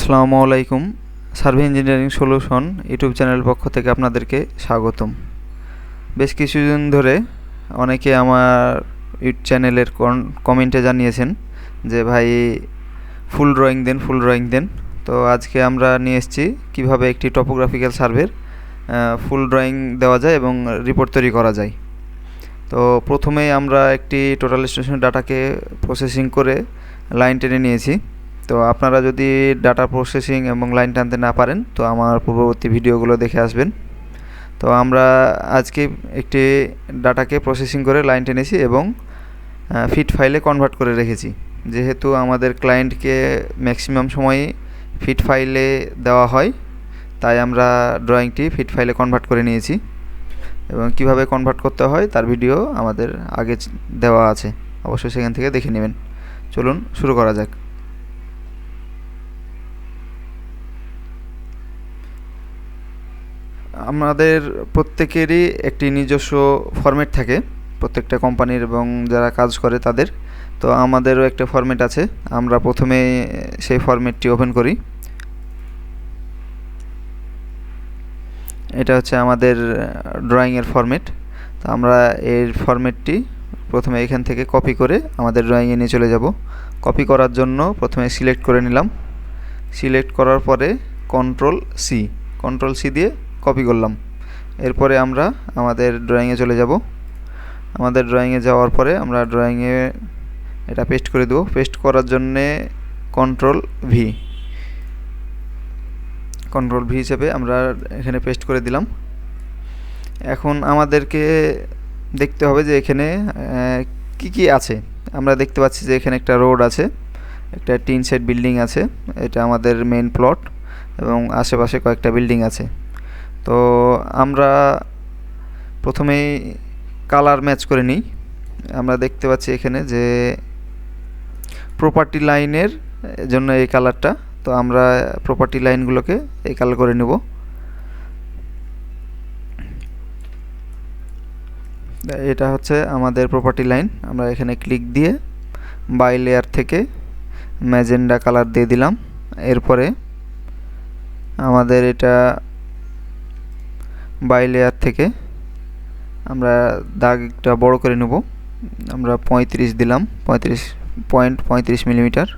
আসসালামু আলাইকুম। Survey engineering solution YouTube চ্যানেলের পক্ষ থেকে আপনাদেরকে স্বাগতম। বেশ কিছুদিন ধরে অনেকে আমার ইউটিউব চ্যানেলের কমেন্টে জানিয়েছেন যে ভাই ফুল ড্রয়িং দেন। তো আজকে আমরা নিয়ে এসেছি কীভাবে একটি টপোগ্রাফিক্যাল সার্ভের ফুল ড্রয়িং দেওয়া যায় এবং রিপোর্ট তৈরি করা যায়। তো প্রথমেই আমরা একটি টোটাল স্টেশন ডাটাকে প্রসেসিং করে লাইন টেনে নিয়েছি। তো আপনারা যদি ডাটা প্রসেসিং এবং লাইন টানতে না পারেন তো আমার পূর্ববর্তী ভিডিওগুলো দেখে আসবেন। তো আমরা আজকে একটি ডাটাকে প্রসেসিং করে লাইন টেনেছি এবং ফিট ফাইলে কনভার্ট করে রেখেছি। যেহেতু আমাদের ক্লায়েন্টকে ম্যাক্সিমাম সময়ই ফিট ফাইলে দেওয়া হয়, তাই আমরা ড্রয়িংটি ফিট ফাইলে কনভার্ট করে নিয়েছি এবং কিভাবে কনভার্ট করতে হয় তার ভিডিও আমাদের আগে দেওয়া আছে, অবশ্যই সেখান থেকে দেখে নেবেন। চলুন শুরু করা যাক। আমাদের প্রত্যেকেরই একটি নিজস্ব ফরম্যাট থাকে, প্রত্যেকটা কোম্পানির এবং যারা কাজ করে তাদের। তো আমাদেরও একটা ফরম্যাট আছে, আমরা প্রথমে সেই ফরম্যাটটি ওপেন করি। এটা হচ্ছে আমাদের ড্রয়িংয়ের ফরম্যাট। তো আমরা এর ফরম্যাটটি প্রথমে এখান থেকে কপি করে আমাদের ড্রয়িংয়ে নিয়ে চলে যাব। কপি করার জন্য প্রথমে সিলেক্ট করে নিলাম। সিলেক্ট করার পরে কন্ট্রোল সি দিয়ে কপি করলাম। এরপরে আমরা আমাদের ড্রয়িংয়ে চলে যাব। আমাদের ড্রয়িংয়ে যাওয়ার পরে আমরা ড্রয়িংয়ে এটা পেস্ট করে দেবো। পেস্ট করার জন্যে কন্ট্রোল ভি হিসেবে আমরা এখানে পেস্ট করে দিলাম। এখন আমাদেরকে দেখতে হবে যে এখানে কি আছে। আমরা দেখতে পাচ্ছি যে এখানে একটা রোড আছে, একটা টিন শেড বিল্ডিং আছে, এটা আমাদের মেইন প্লট এবং আশেপাশে কয়েকটা বিল্ডিং আছে। তো আমরা প্রথমেই কালার ম্যাচ করে নিই। আমরা দেখতে পাচ্ছি এখানে যে প্রপার্টি লাইনের জন্য এই কালারটা, তো আমরা প্রপার্টি লাইনগুলোকে এই কালার করে নেব। এটা হচ্ছে আমাদের প্রপার্টি লাইন। আমরা এখানে ক্লিক দিয়ে বাই লেয়ার থেকে ম্যাজেন্ডা কালার দিয়ে দিলাম। এরপরে আমাদের এটা বাই লেয়ার থেকে আমরা দাগটা বড় করে নেব। আমরা 35 দিলাম, 35.35 মিলিমিটার।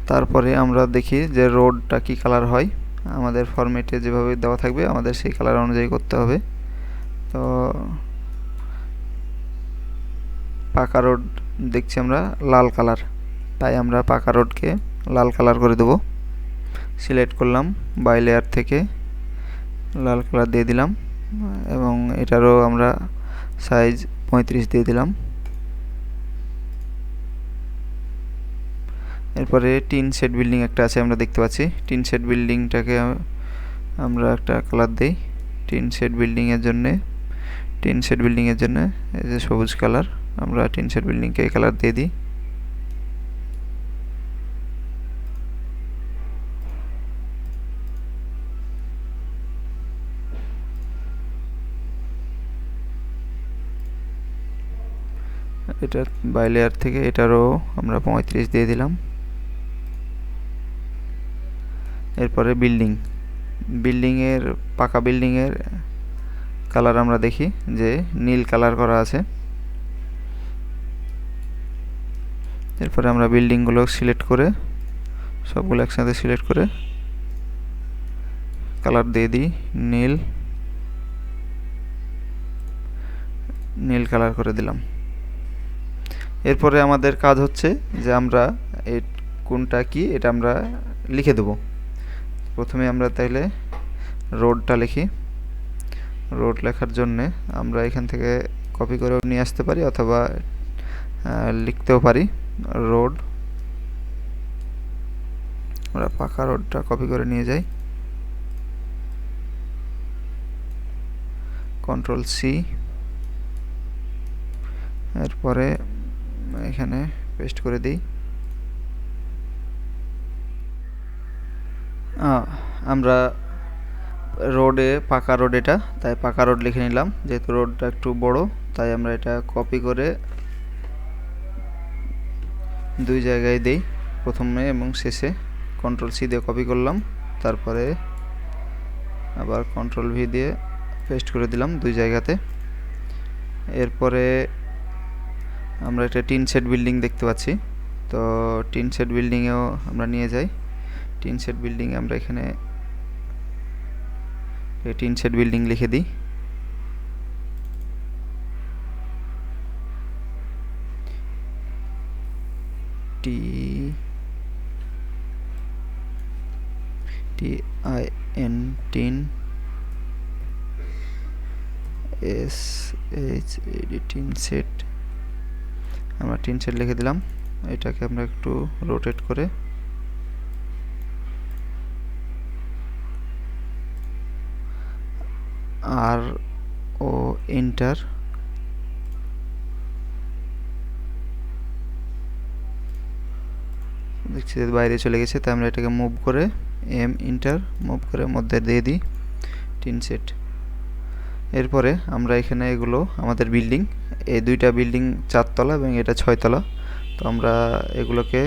তারপরে আমরা দেখি যে রোডটা কি কালার হয়। আমাদের ফরম্যাটে যেভাবে দেওয়া থাকবে আমাদের সেই কালার অনুযায়ী করতে হবে। তো পাকা রোড দেখছি আমরা লাল কালার, তাই আমরা পাকা রোডকে লাল কালার করে দেব। সিলেক্ট করলাম, বাই লেয়ার থেকে লাল কালার দিয়ে দিলাম এবং এটারও আমরা সাইজ 35 দিয়ে দিলাম। এরপরে টিন শেড বিল্ডিং একটা আছে, আমরা দেখতে পাচ্ছি। টিন শেড বিল্ডিংটাকে আমরা একটা কালার দেই। টিন শেড বিল্ডিংয়ের জন্য এই যে সবুজ কালার, আমরা টিন শেড বিল্ডিংকে এই কালার দিয়ে দিই। এটা বাই লেয়ার থেকে এটারও আমরা 35 দিয়ে দিলাম। এরপরে বিল্ডিংয়ের পাকা বিল্ডিংয়ের কালার আমরা দেখি যে নীল কালার করা আছে। এরপরে আমরা বিল্ডিংগুলো সিলেক্ট করে সবগুলো একসাথে সিলেক্ট করে কালার দিয়ে দিই নীল কালার করে দিলাম। এরপরে আমাদের কাজ হচ্ছে যে আমরা এই কোনটা কি এটা আমরা লিখে দেব। প্রথমে আমরা তাইলে রোডটা লিখি। রোড লেখার জন্যে আমরা এখান থেকে কপি করেও নিয়ে আসতে পারি অথবা লিখতেও পারি রোড। আমরা পাকা রোডটা কপি করে নিয়ে যাই, কন্ট্রোল সি, এরপরে এখানে পেস্ট করে দিই। আমরা রোডে পাকা রোড, এটা তাই পাকা রোড লিখে নিলাম। যেহেতু রোডটা একটু বড় তাই আমরা এটা কপি করে দুই জায়গায় দেই, প্রথমে এবং শেষে। কন্ট্রোল সি দিয়ে কপি করলাম, তারপরে আবার কন্ট্রোল ভি দিয়ে পেস্ট করে দিলাম দুই জায়গাতে। এরপরে আমরা একটা টিন শেড বিল্ডিং দেখতে পাচ্ছি, তো টিন শেড বিল্ডিংয়েও আমরা নিয়ে যাই। টিন শেড বিল্ডিংয়ে আমরা এখানে টিন শেড বিল্ডিং লিখে দিই। TIN tin SHAD tin set, আমরা টিন সেট লিখে দিলাম। এটাকে আমরা একটু রোটেট করে আর ও এন্টার, দেখছি বাইরে চলে গেছে, তাই আমরা এটাকে মুভ করে এন্টার মুভ করে মধ্যে দিয়ে দিই টিন সেট। এরপরে আমরা এখানে এগুলো আমাদের বিল্ডিং, এই দুইটা বিল্ডিং 4 তলা এবং এটা 6 তলা, তো আমরা এগুলোকে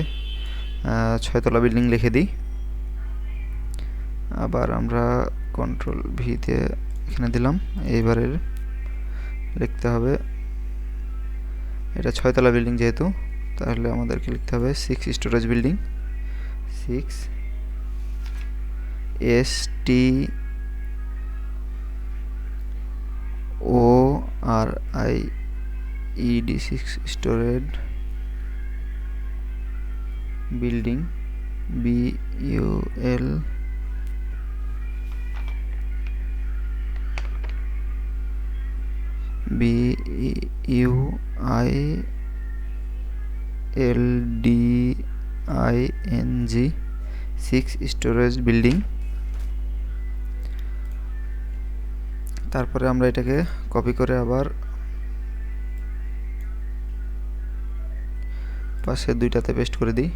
6 তলা বিল্ডিং লিখে দিই। আবার আমরা কন্ট্রোল ভি দিয়ে এখানে দিলাম। এইবারে লিখতে হবে, এটা 6 তলা বিল্ডিং যেহেতু, তাহলে আমাদেরকে লিখতে হবে 6 storage building. 6 STORIED 6 storage building BUL BUILDING 6 storage building. তারপরে আমরা এটাকে কপি করে আবার পাশে দুইটাতে পেস্ট করে দিই।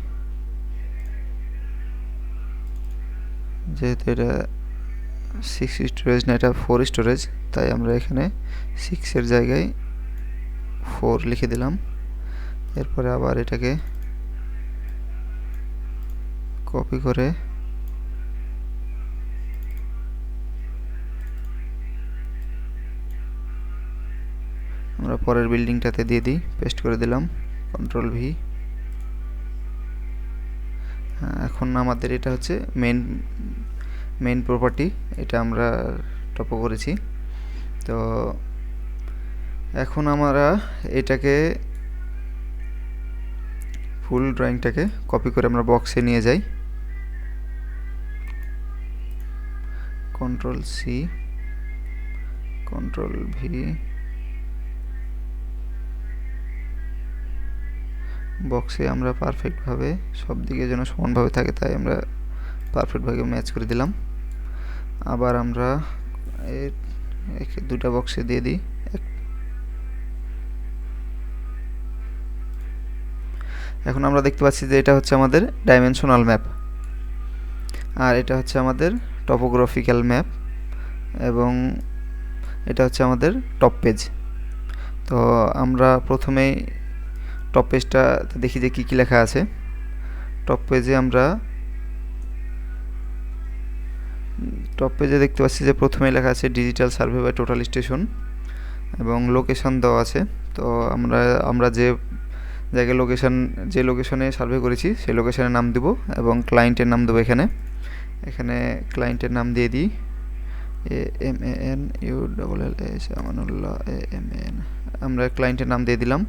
যেহেতু এটা 6 স্টোরেজ না, এটা 4 স্টোরেজ, তাই আমরা এখানে 6 এর জায়গায় 4 লিখে দিলাম। এরপরে আবার এটাকে কপি করে আমরা পরের বিল্ডিংটাতে দিয়ে দিই, পেস্ট করে দিলাম কন্ট্রোল ভি। এখন আমাদের এটা হচ্ছে মেইন প্রপার্টি, এটা আমরা টপো করেছি। তো এখন আমরা এটাকে ফুল ড্রয়িংটাকে কপি করে আমরা বক্সে নিয়ে যাই। কন্ট্রোল সি কন্ট্রোল ভি, বক্সে আমরা পারফেক্টভাবে সব দিকে যেন সমানভাবে থাকে, তাই আমরা পারফেক্টভাবে ম্যাচ করে দিলাম। আবার আমরা দুটা বক্সে দিয়ে দিই। এখন আমরা দেখতে পাচ্ছি যে এটা হচ্ছে আমাদের ডাইমেনশনাল ম্যাপ, আর এটা হচ্ছে আমাদের টপোগ্রাফিক্যাল ম্যাপ, এবং এটা হচ্ছে আমাদের টপ পেজ। তো আমরা প্রথমেই টপ পেজটা দেখি যে কী লেখা আছে। টপ পেজে দেখতে পাচ্ছি যে প্রথমেই লেখা আছে digital survey by total station, এবং লোকেশন দেওয়া আছে। তো আমরা যে জায়গায় যে লোকেশনে সার্ভে করেছি সেই লোকেশনের নাম দেব এবং ক্লায়েন্টের নাম দেবো। এখানে ক্লায়েন্টের নাম দিয়ে দিই AMANULLS আমানুল্লাহ AMAN, আমরা ক্লায়েন্টের নাম দিয়ে দিলাম।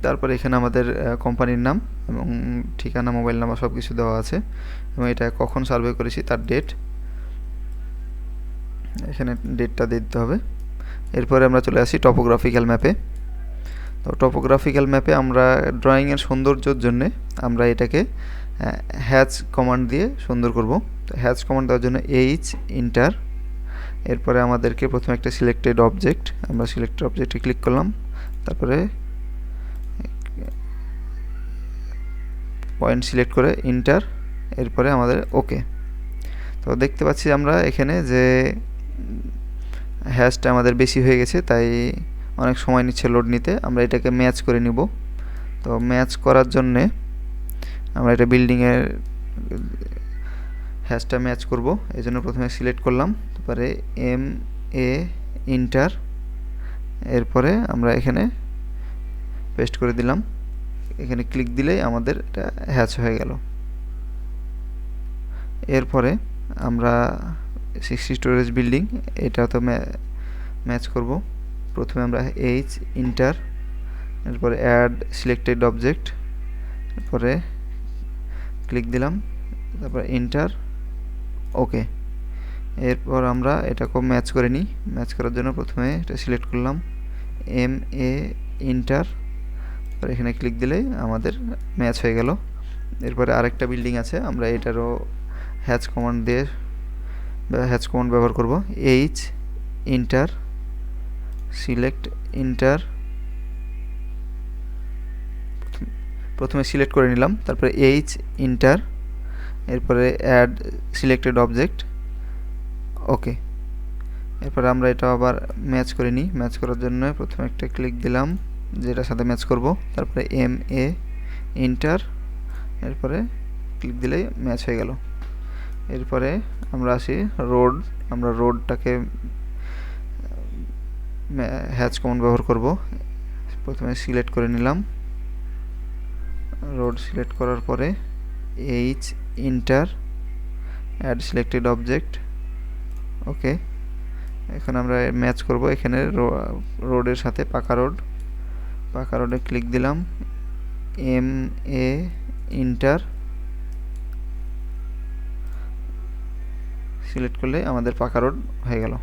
তারপরে এখানে আমাদের কোম্পানির নাম এবং ঠিকানা, মোবাইল নাম্বার সব কিছু দেওয়া আছে, এবং এটা কখন সার্ভে করেছি তার ডেট, এখানে ডেটটা দিতে হবে। এরপরে আমরা চলে আসি টপোগ্রাফিক্যাল ম্যাপে। তো টপোগ্রাফিক্যাল ম্যাপে আমরা ড্রয়িংয়ের সৌন্দর্যের জন্য আমরা এটাকে হ্যাচ কমান্ড দিয়ে সুন্দর করব। তো হ্যাচ কমান্ড দেওয়ার জন্য এন্টার। এরপরে আমাদেরকে প্রথমে একটা সিলেক্টেড অবজেক্ট, আমরা সিলেক্টেড অবজেক্টে ক্লিক করলাম, তারপরে পয়েন্ট সিলেক্ট করে এন্টার, এরপরে আমাদের ওকে। তো তো দেখতে পাচ্ছি আমরা এখানে যে হ্যাশটা আমাদের বেশি হয়ে গেছে, তাই অনেক সময় নিচ্ছে লোড নিতে। আমরা এটাকে ম্যাচ করে নিব। তো ম্যাচ করার জন্যে আমরা এটা বিল্ডিংয়ের হ্যাশটা ম্যাচ করব, এই জন্য প্রথমে সিলেক্ট করলাম, তারপরে MA ইন্টার, এরপরে আমরা এখানে পেস্ট করে দিলাম। এখানে ক্লিক দিলেই আমাদের এটা হ্যাচ হয়ে গেল। এরপরে আমরা 60 স্টোরেজ বিল্ডিং এটা তো ম্যাচ করব। প্রথমে আমরা H ইন্টার, এরপরে অ্যাড সিলেক্টেড অবজেক্ট, এরপরে ক্লিক দিলাম, তারপরে ইন্টার, ওকে। এরপর আমরা এটাকে ম্যাচ করে নিই। ম্যাচ করার জন্য প্রথমে এটা সিলেক্ট করলাম, MA ইন্টার, আর এখানে ক্লিক দিলেই আমাদের ম্যাচ হয়ে গেল। এরপরে আরেকটা বিল্ডিং আছে, আমরা এটারও হ্যাচ কমান্ড ব্যবহার করব। H ইন্টার, সিলেক্ট ইন্টার, প্রথমে সিলেক্ট করে নিলাম, তারপরে H ইন্টার, এরপরে অ্যাড সিলেক্টেড অবজেক্ট, ওকে। এরপরে আমরা এটা আবার ম্যাচ করে নিই। ম্যাচ করার জন্য প্রথমে একটা ক্লিক দিলাম যেটার সাথে ম্যাচ করব, তারপরে MA ইন্টার, এরপরে ক্লিক দিলেই ম্যাচ হয়ে গেল। এরপরে আমরা আসি রোড। আমরা রোডটাকে হ্যাচ কমান্ড ব্যবহার করব। প্রথমে সিলেক্ট করে নিলাম, রোড সিলেক্ট করার পরে H enter, add selected object, okay. এখন আমরা ম্যাচ করব এখানে রোডের সাথে পাকা রোডে ক্লিক দিলাম, MA ইন্টার, সিলেক্ট করলে আমাদের পাকা রোড হয়ে গেল।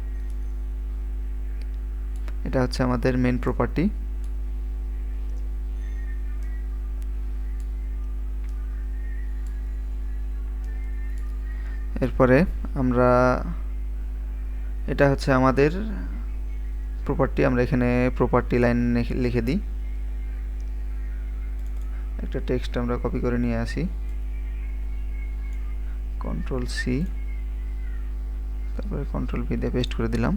এটা হচ্ছে আমাদের মেন প্রপার্টি। এরপরে আমরা এটা হচ্ছে আমাদের প্রপার্টি। আমরা এখানে প্রপার্টি লাইন লিখে দিই। একটা টেক্সট আমরা কপি করে নিয়ে আসি, Ctrl+C, তারপরে Ctrl+V দিয়ে পেস্ট করে দিলাম।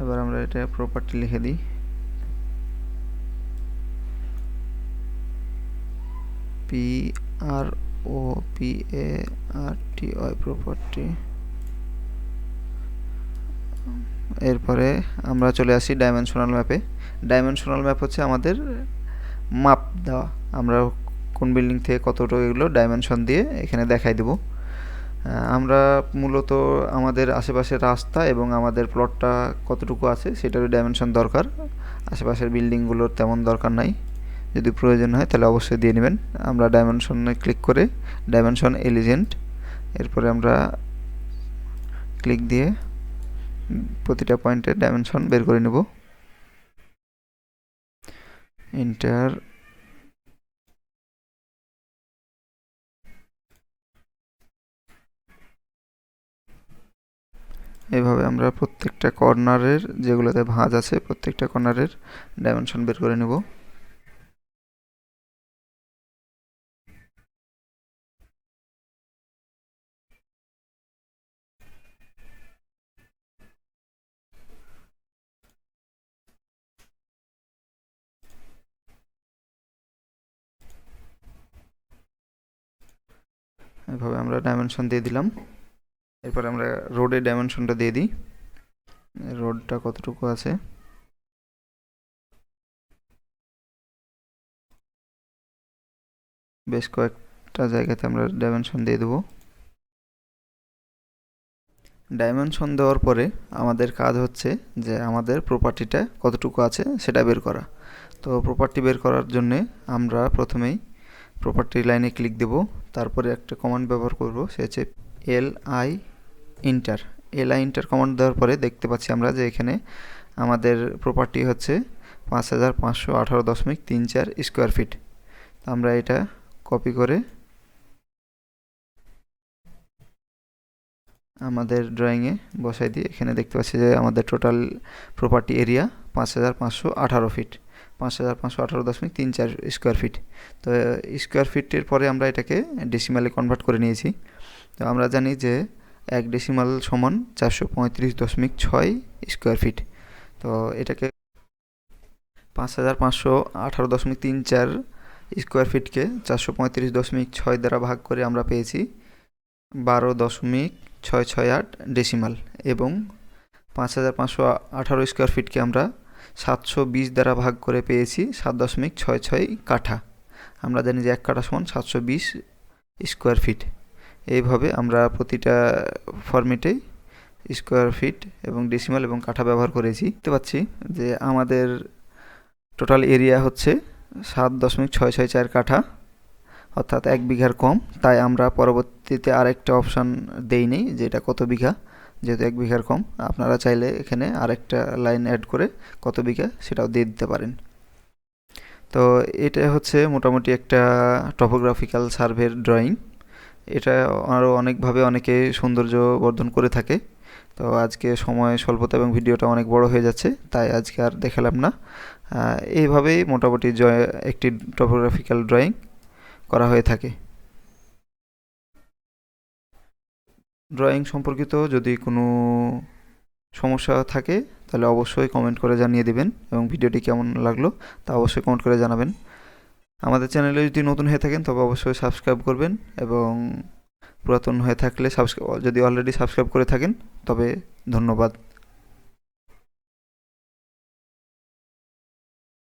এবার আমরা এটা প্রপার্টি লিখে দিই, PROPARTY প্রপার্টি। এরপরে আমরা চলে আসি ডাইমেনশনাল ম্যাপে। ডাইমেনশনাল ম্যাপ হচ্ছে আমাদের মাপ দেওয়া, আমরা কোন বিল্ডিং থেকে কতটুকু এগুলো ডাইমেনশন দিয়ে এখানে দেখাই দেব। আমরা মূলত আমাদের আশেপাশের রাস্তা এবং আমাদের প্লটটা কতটুকু আছে সেটারই ডাইমেনশন দরকার। আশেপাশের বিল্ডিংগুলোর তেমন দরকার নাই, যদি প্রয়োজন হয় তাহলে অবশ্যই দিয়ে নেবেন। আমরা ডাইমেনশনে ক্লিক করে ডাইমেনশন এলিজেন্ট, এরপরে আমরা ক্লিক দিয়ে প্রতিটা পয়েন্টের ডাইমেনশন বের করে নেব। ইন্টার, এভাবে আমরা প্রত্যেকটা কর্নারের যেগুলোতে ভাঁজ আছে প্রত্যেকটা কর্নারের ডাইমেনশন বের করে নেব। এভাবে আমরা ডাইমেনশন দিয়ে দিলাম। এরপর আমরা রোডের ডাইমেনশনটা দিয়ে দিই, রোডটা কতটুকু আছে। বেশ কয়েকটা জায়গাতে আমরা ডাইমেনশন দিয়ে দেব। ডাইমেনশন দেওয়ার পরে আমাদের কাজ হচ্ছে যে আমাদের প্রপার্টিটা কতটুকু আছে সেটা বের করা। তো প্রপার্টি বের করার জন্যে আমরা প্রথমেই প্রপার্টি লাইনে ক্লিক দেব, তারপরে একটা কমান্ড ব্যবহার করব, সে হচ্ছে LI inter. LI inter command দেওয়ার পরে দেখতে পাচ্ছি আমরা যে এখানে আমাদের প্রপার্টি হচ্ছে 5518.34 স্কোয়ার ফিট। আমরা এটা কপি করে আমাদের ড্রয়িংয়ে বসাই দিই। এখানে দেখতে পাচ্ছি যে আমাদের total property area 5518 feet, 5518.34 square feet. তো স্কোয়ার ফিটের পরে আমরা এটাকে ডেসিমালে কনভার্ট করে নিয়েছি। তো আমরা জানি যে 1 ডেসিমাল সমান 435.6 স্কোয়ার ফিট। তো এটাকে 5518.34 স্কোয়ার ফিটকে 435.6 দ্বারা ভাগ করে আমরা পেয়েছি 12.668 ডেসিমাল, এবং 5518 স্কোয়ার ফিটকে আমরা 720 দ্বারা ভাগ করে পেয়েছি 7.66 কাঠা। আমরা জানি যে 1 কাঠা সমান 720 স্কোয়ার ফিট। এইভাবে আমরা প্রতিটা ফরম্যাটে স্কোয়ার ফিট এবং ডেসিমাল এবং কাঠা ব্যবহার করেছি। দেখতে পাচ্ছি যে আমাদের টোটাল এরিয়া হচ্ছে 7.664 কাঠা, অর্থাৎ 1 বিঘার কম। তাই আমরা পরবর্তীতে আরেকটা অপশান দেইনি যে এটা কত বিঘা, যেহেতু 1 বিঘার কম। আপনারা চাইলে এখানে আরেকটা লাইন অ্যাড করে কত বিঘা সেটাও দিয়ে দিতে পারেন। তো এটা হচ্ছে মোটামুটি একটা টপোগ্রাফিক্যাল সার্ভের ড্রয়িং। এটা আরও অনেকভাবে অনেকে সৌন্দর্য বর্ধন করে থাকে। তো আজকে সময় স্বল্পতা এবং ভিডিওটা অনেক বড় হয়ে যাচ্ছে, তাই আজকে আর দেখালাম না। এইভাবেই মোটামুটি একটি টপোগ্রাফিক্যাল ড্রয়িং করা হয়ে থাকে। ড্রয়িং সম্পর্কিত যদি কোনো সমস্যা থাকে তাহলে অবশ্যই কমেন্ট করে জানিয়ে দেবেন, এবং ভিডিওটি কেমন লাগলো তা অবশ্যই কমেন্ট করে জানাবেন। আমাদের চ্যানেলে যদি নতুন হয়ে থাকেন তবে অবশ্যই সাবস্ক্রাইব করবেন, এবং পুরাতন হয়ে থাকলে যদি অলরেডি সাবস্ক্রাইব করে থাকেন তবে ধন্যবাদ।